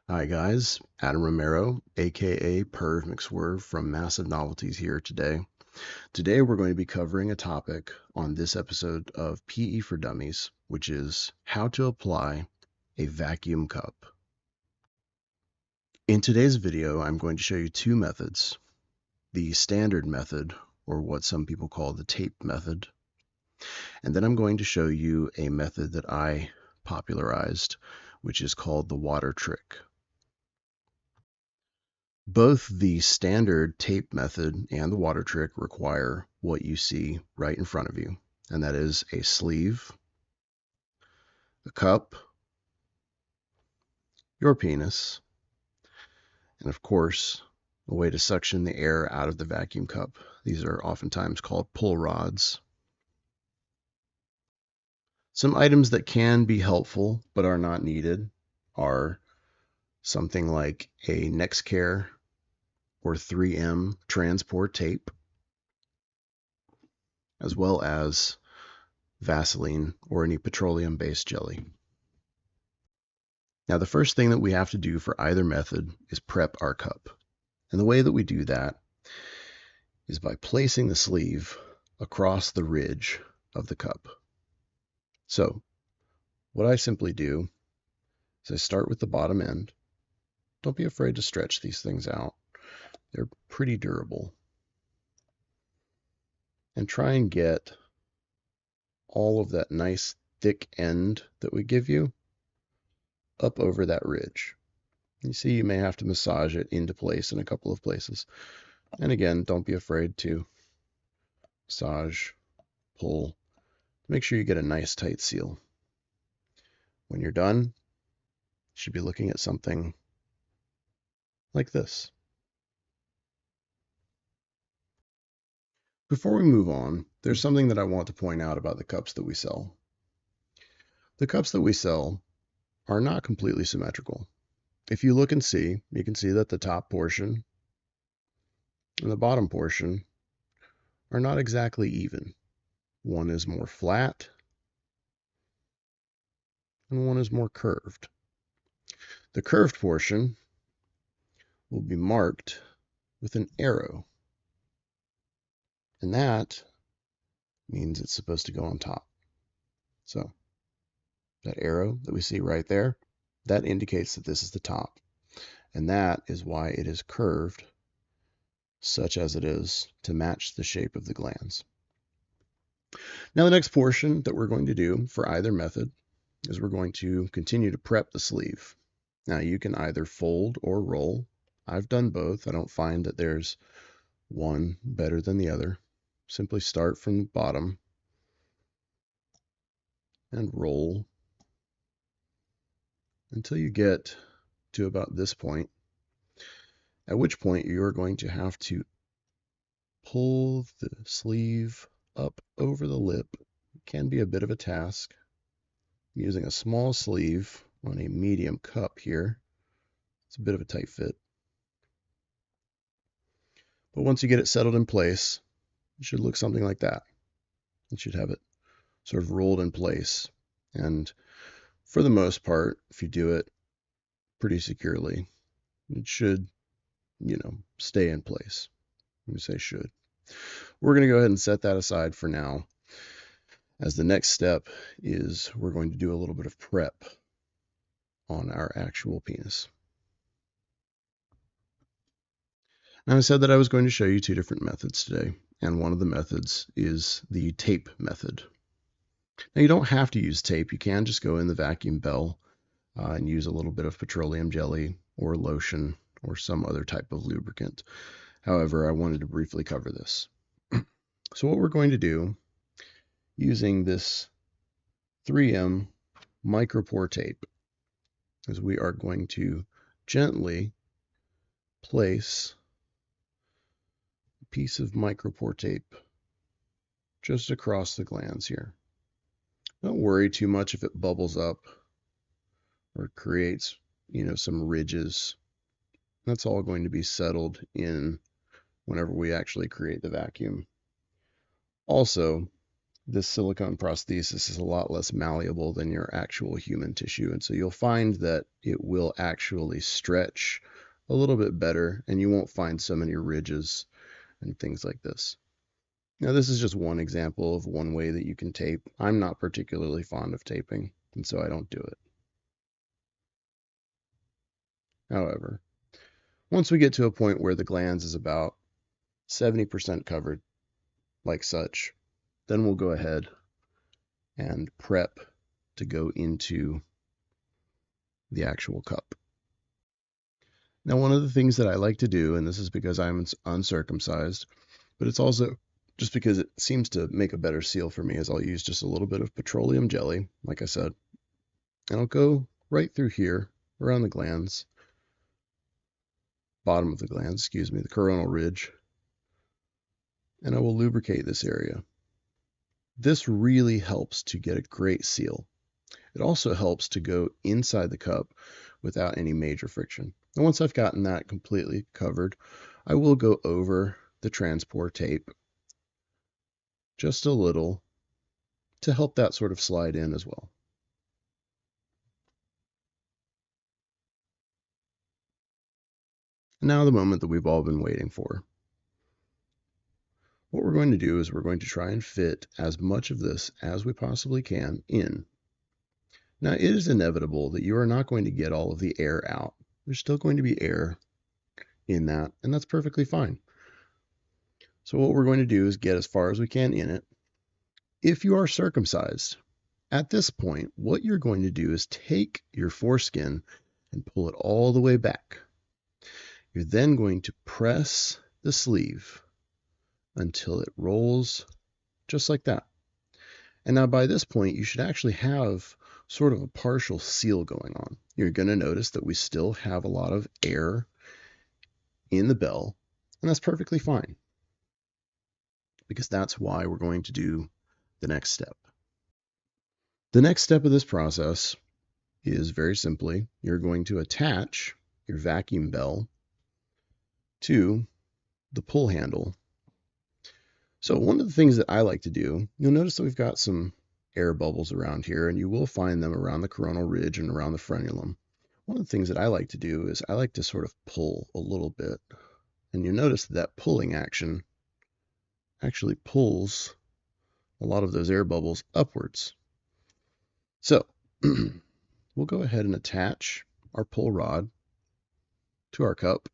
Hi guys, Adam Romero, aka Perv McSwerve from Massive Novelties here today. Today we're going to be covering a topic on this episode of PE for Dummies, which is how to apply a vacuum cup. In today's video, I'm going to show you two methods, the standard method, or what some people call the tape method, and then I'm going to show you a method that I popularized, which is called the water trick. Both the standard tape method and the water trick require what you see right in front of you, and that is a sleeve, a cup, your penis, and of course, a way to suction the air out of the vacuum cup. These are oftentimes called pull rods. Some items that can be helpful but are not needed are something like a NextCare or 3M transport tape, as well as Vaseline or any petroleum-based jelly. Now, the first thing that we have to do for either method is prep our cup. And the way that we do that is by placing the sleeve across the ridge of the cup. So, what I simply do is I start with the bottom end. Don't be afraid to stretch these things out. They're pretty durable. And try and get all of that nice thick end that we give you up over that ridge. You see, you may have to massage it into place in a couple of places. And again, don't be afraid to massage, pull, make sure you get a nice tight seal. When you're done, you should be looking at something like this. Before we move on, there's something that I want to point out about the cups that we sell. The cups that we sell are not completely symmetrical. If you look and see, you can see that the top portion and the bottom portion are not exactly even. One is more flat and one is more curved. The curved portion will be marked with an arrow, and that means it's supposed to go on top. So that arrow that we see right there, that indicates that this is the top, and that is why it is curved such as it is to match the shape of the glands. Now the next portion that we're going to do for either method is we're going to continue to prep the sleeve. Now you can either fold or roll. I've done both. I don't find that there's one better than the other. Simply start from the bottom and roll until you get to about this point, at which point you're going to have to pull the sleeve up over the lip. It can be a bit of a task. I'm using a small sleeve on a medium cup here. It's a bit of a tight fit. But once you get it settled in place, it should look something like that. You should have it sort of rolled in place. And for the most part, if you do it pretty securely, it should, stay in place. Let me say should. We're going to go ahead and set that aside for now, as the next step is we're going to do a little bit of prep on our actual penis. Now, I said that I was going to show you two different methods today, and one of the methods is the tape method. Now, you don't have to use tape. You can just go in the vacuum bell and use a little bit of petroleum jelly or lotion or some other type of lubricant. However, I wanted to briefly cover this. So what we're going to do, using this 3M micropore tape, is we are going to gently place a piece of micropore tape just across the glands here. Don't worry too much if it bubbles up or creates, some ridges. That's all going to be settled in whenever we actually create the vacuum. Also, this silicone prosthesis is a lot less malleable than your actual human tissue. And so you'll find that it will actually stretch a little bit better, and you won't find so many ridges and things like this. Now, this is just one example of one way that you can tape. I'm not particularly fond of taping, and so I don't do it. However, once we get to a point where the glands is about 70% covered, like such, then we'll go ahead and prep to go into the actual cup. Now, one of the things that I like to do, and this is because I'm uncircumcised, but it's also just because it seems to make a better seal for me, is I'll use just a little bit of petroleum jelly, like I said, and I'll go right through here around the glands, bottom of the glands, excuse me, the coronal ridge, and I will lubricate this area. This really helps to get a great seal. It also helps to go inside the cup without any major friction. And once I've gotten that completely covered, I will go over the transport tape just a little to help that sort of slide in as well. Now the moment that we've all been waiting for. What we're going to do is we're going to try and fit as much of this as we possibly can in. Now, it is inevitable that you are not going to get all of the air out. There's still going to be air in that, and that's perfectly fine. So what we're going to do is get as far as we can in it. If you are circumcised, at this point, what you're going to do is take your foreskin and pull it all the way back. You're then going to press the sleeve until it rolls just like that. And now by this point, you should actually have sort of a partial seal going on. You're going to notice that we still have a lot of air in the bell, and that's perfectly fine, because that's why we're going to do the next step. The next step of this process is very simply, you're going to attach your vacuum bell to the pull handle. So one of the things that I like to do, you'll notice that we've got some air bubbles around here, and you will find them around the coronal ridge and around the frenulum. One of the things that I like to do is I like to sort of pull a little bit, and you notice that pulling action actually pulls a lot of those air bubbles upwards. So we'll go ahead and attach our pull rod to our cup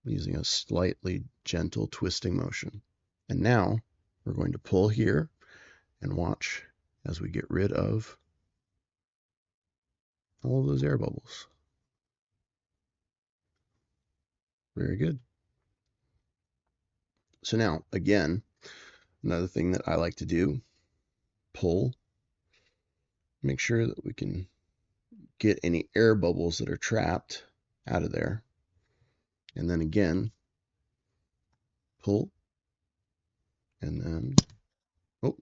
using a slightly gentle twisting motion. And now we're going to pull here and watch as we get rid of all of those air bubbles. Very good. So now, again, another thing that I like to do, pull, make sure that we can get any air bubbles that are trapped out of there. And then again, pull, and then, oh,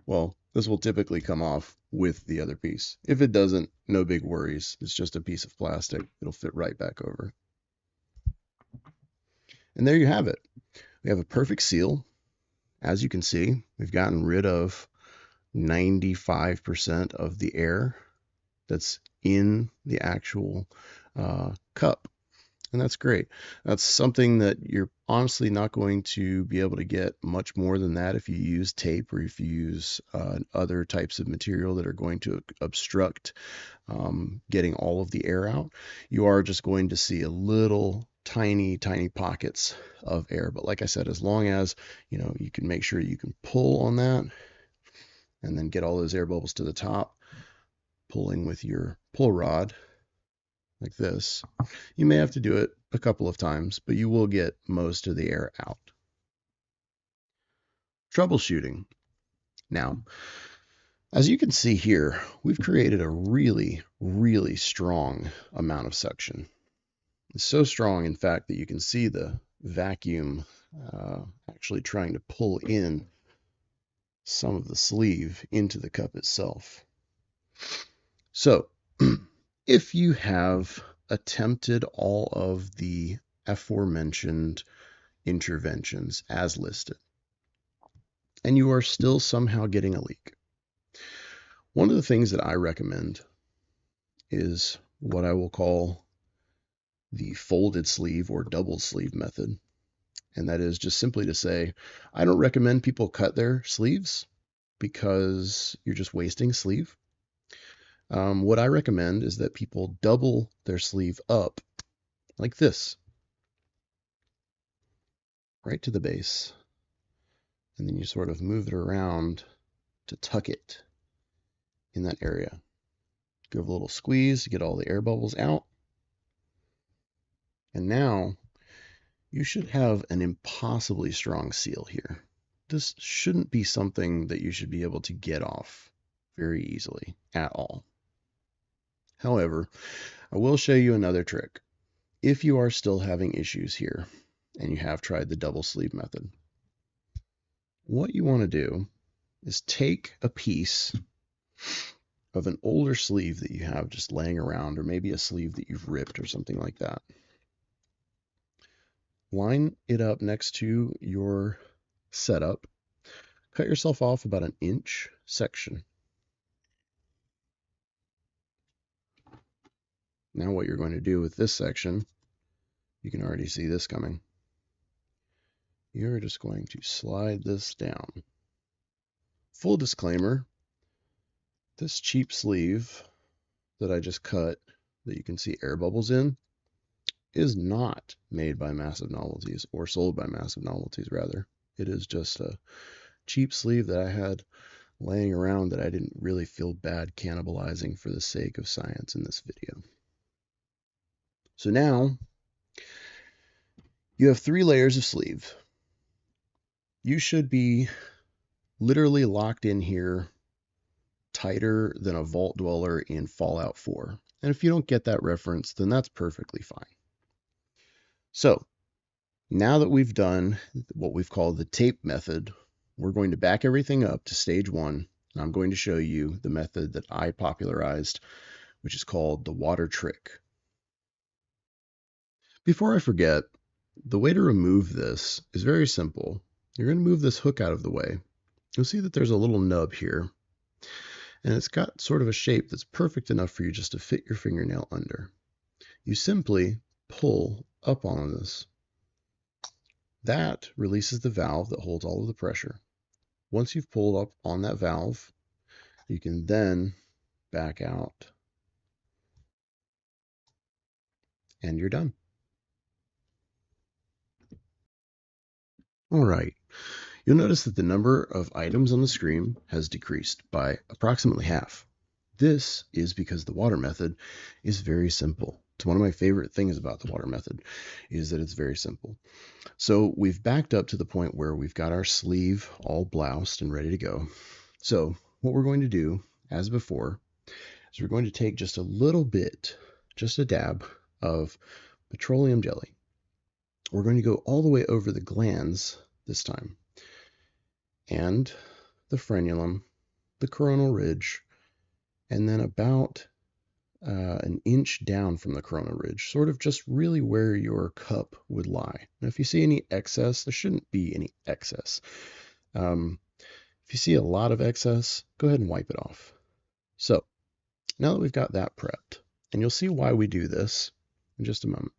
well, this will typically come off with the other piece. If it doesn't, no big worries. It's just a piece of plastic. It'll fit right back over. And there you have it. We have a perfect seal. As you can see, we've gotten rid of 95% of the air that's in the actual cup. And that's great. That's something that you're honestly not going to be able to get much more than that if you use tape or if you use other types of material that are going to obstruct getting all of the air out. You are just going to see a little tiny pockets of air. But like I said, as long as you can make sure you can pull on that and then get all those air bubbles to the top, pulling with your pull rod like this. You may have to do it a couple of times, but you will get most of the air out. Troubleshooting. Now, as you can see here, we've created a really strong amount of suction. It's so strong, in fact, that you can see the vacuum actually trying to pull in some of the sleeve into the cup itself. So, if you have attempted all of the aforementioned interventions as listed, and you are still somehow getting a leak. One of the things that I recommend is what I will call the folded sleeve or double sleeve method. And that is just simply to say, I don't recommend people cut their sleeves because you're just wasting sleeve. What I recommend is that people double their sleeve up like this, right to the base. And then you sort of move it around to tuck it in that area. Give a little squeeze to get all the air bubbles out. And now you should have an impossibly strong seal here. This shouldn't be something that you should be able to get off very easily at all. However, I will show you another trick. If you are still having issues here and you have tried the double sleeve method, what you want to do is take a piece of an older sleeve that you have just laying around, or maybe a sleeve that you've ripped or something like that. Line it up next to your setup. Cut yourself off about an inch section. Now what you're going to do with this section, you can already see this coming. You're just going to slide this down. Full disclaimer, this cheap sleeve that I just cut, that you can see air bubbles in, is not made by Massive Novelties, or sold by Massive Novelties rather. It is just a cheap sleeve that I had laying around that I didn't really feel bad cannibalizing for the sake of science in this video. So now you have 3 layers of sleeve. You should be literally locked in here tighter than a vault dweller in Fallout 4. And if you don't get that reference, then that's perfectly fine. So now that we've done what we've called the tape method, we're going to back everything up to stage 1. And I'm going to show you the method that I popularized, which is called the water trick. Before I forget, the way to remove this is very simple. You're going to move this hook out of the way. You'll see that there's a little nub here, and it's got sort of a shape that's perfect enough for you just to fit your fingernail under. You simply pull up on this. That releases the valve that holds all of the pressure. Once you've pulled up on that valve, you can then back out, and you're done. All right. You'll notice that the number of items on the screen has decreased by approximately half. This is because the water method is very simple. It's one of my favorite things about the water method is that it's very simple. So we've backed up to the point where we've got our sleeve all bloused and ready to go. So what we're going to do, as before, is we're going to take just a little bit, just a dab of petroleum jelly. We're going to go all the way over the glands this time, and the frenulum, the coronal ridge, and then about an inch down from the coronal ridge, sort of just really where your cup would lie. Now, if you see any excess, there shouldn't be any excess. If you see a lot of excess, go ahead and wipe it off. So now that we've got that prepped, and you'll see why we do this in just a moment,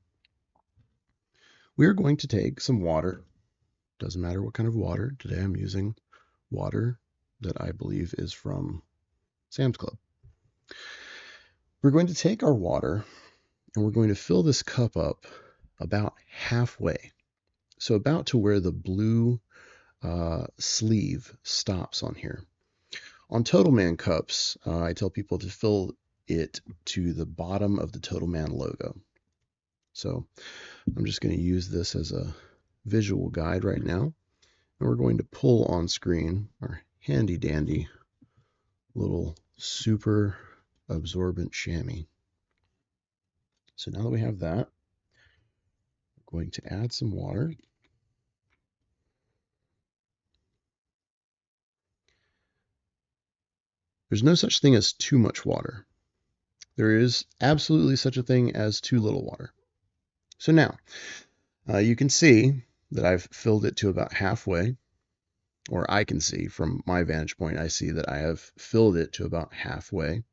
we're going to take some water. Doesn't matter what kind of water. Today I'm using water that I believe is from Sam's Club. We're going to take our water and we're going to fill this cup up about halfway. So about to where the blue sleeve stops on here. On Total Man cups, I tell people to fill it to the bottom of the Total Man logo. So I'm just going to use this as a visual guide right now. And we're going to pull on screen our handy dandy little super absorbent chamois. So now that we have that, we're going to add some water. There's no such thing as too much water. There is absolutely such a thing as too little water. So now, you can see that I've filled it to about halfway. or I can see from my vantage point, I see that I have filled it to about halfway.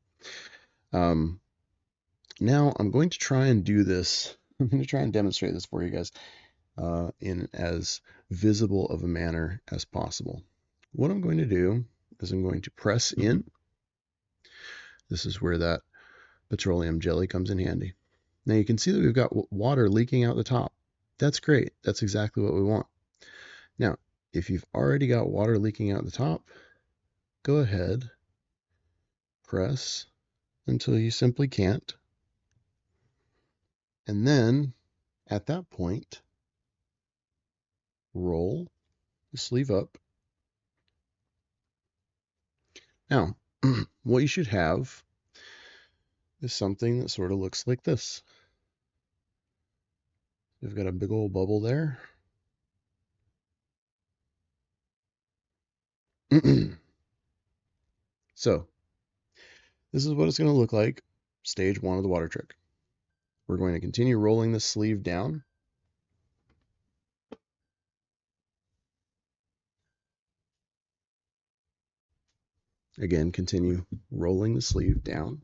Now I'm going to try and do this. I'm going to try and demonstrate this for you guys in as visible of a manner as possible. What I'm going to do is I'm going to press in. This is where that petroleum jelly comes in handy. Now you can see that we've got water leaking out the top. That's great. That's exactly what we want. Now, if you've already got water leaking out the top, go ahead, press until you simply can't. And then at that point, roll the sleeve up. Now, what you should have is something that sort of looks like this. You've got a big old bubble there. So, this is what it's going to look like, stage 1 of the water trick. We're going to continue rolling the sleeve down. Again, continue rolling the sleeve down.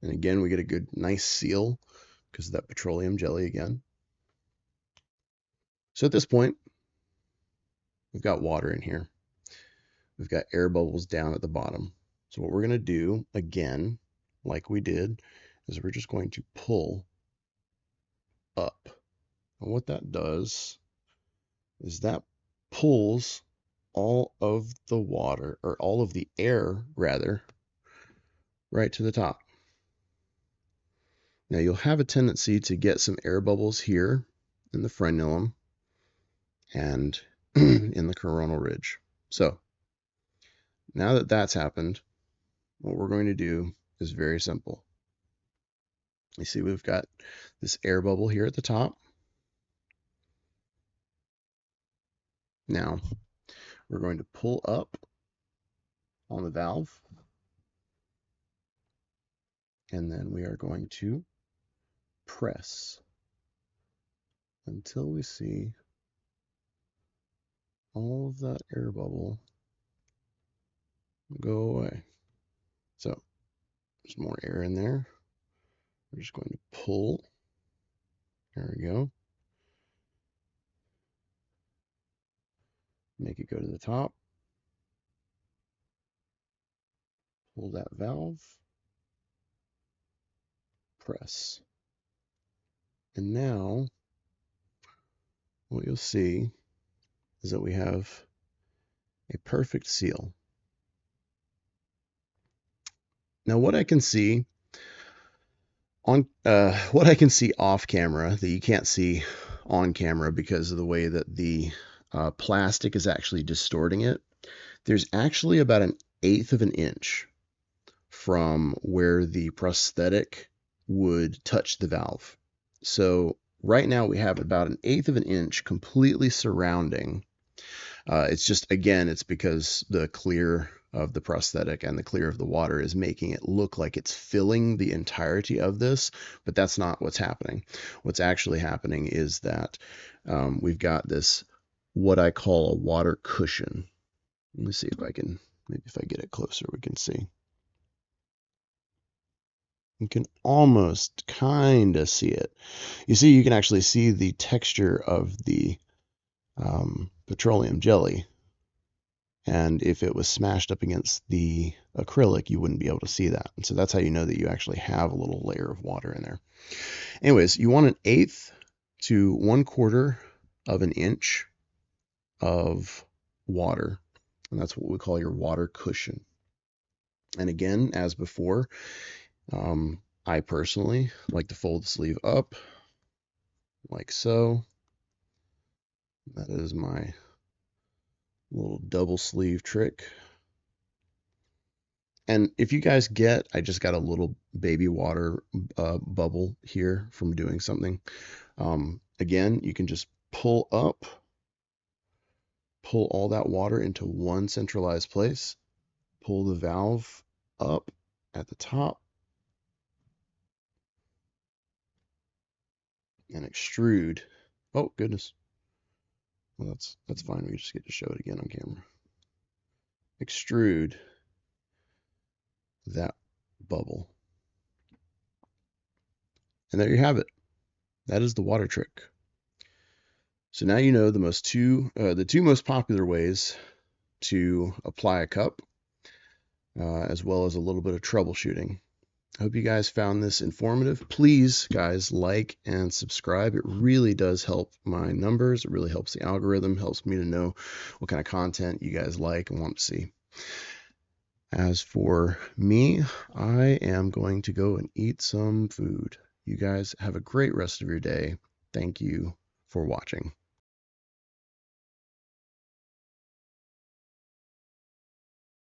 And again, we get a good, nice seal because of that petroleum jelly again. So at this point, we've got water in here. We've got air bubbles down at the bottom. So what we're going to do, again, like we did, is we're just going to pull up. And what that does is that pulls all of the water, or all of the air, rather, right to the top. Now you'll have a tendency to get some air bubbles here in the frenulum and in the coronal ridge. So now that that's happened, what we're going to do is very simple. You see we've got this air bubble here at the top. Now we're going to pull up on the valve, and then we are going to press until we see all of that air bubble go away. So there's more air in there. We're just going to pull. There we go. Make it go to the top. Pull that valve. Press. And now what you'll see is that we have a perfect seal. Now what I can see on what I can see off camera that you can't see on camera because of the way that the plastic is actually distorting it, there's actually about 1/8 of an inch from where the prosthetic would touch the valve. So right now we have about 1/8 of an inch completely surrounding. It's just, again, it's because the clear of the prosthetic and the clear of the water is making it look like it's filling the entirety of this, but that's not what's happening. What's actually happening is that we've got this, what I call a water cushion. Let me see if I can, maybe if I get it closer, we can see. You can almost kind of see it. You see, you can actually see the texture of the petroleum jelly. And if it was smashed up against the acrylic, you wouldn't be able to see that. And so that's how you know that you actually have a little layer of water in there. Anyways, you want 1/8 to 1/4 of an inch of water. And that's what we call your water cushion. And again, as before, I personally like to fold the sleeve up like so. That is my little double sleeve trick. And if you guys get, I just got a little baby water bubble here from doing something. Again, you can just pull up, pull all that water into one centralized place, pull the valve up at the top, and extrude Oh, goodness. Well, that's fine. We just get to show it again on camera. Extrude that bubble. And there you have it. That is the water trick. So now you know the two most popular ways to apply a cup, as well as a little bit of troubleshooting. I hope you guys found this informative. Please, guys, like and subscribe. It really does help my numbers. It really helps the algorithm, helps me to know what kind of content you guys like and want to see. As for me, I am going to go and eat some food. You guys have a great rest of your day. Thank you for watching.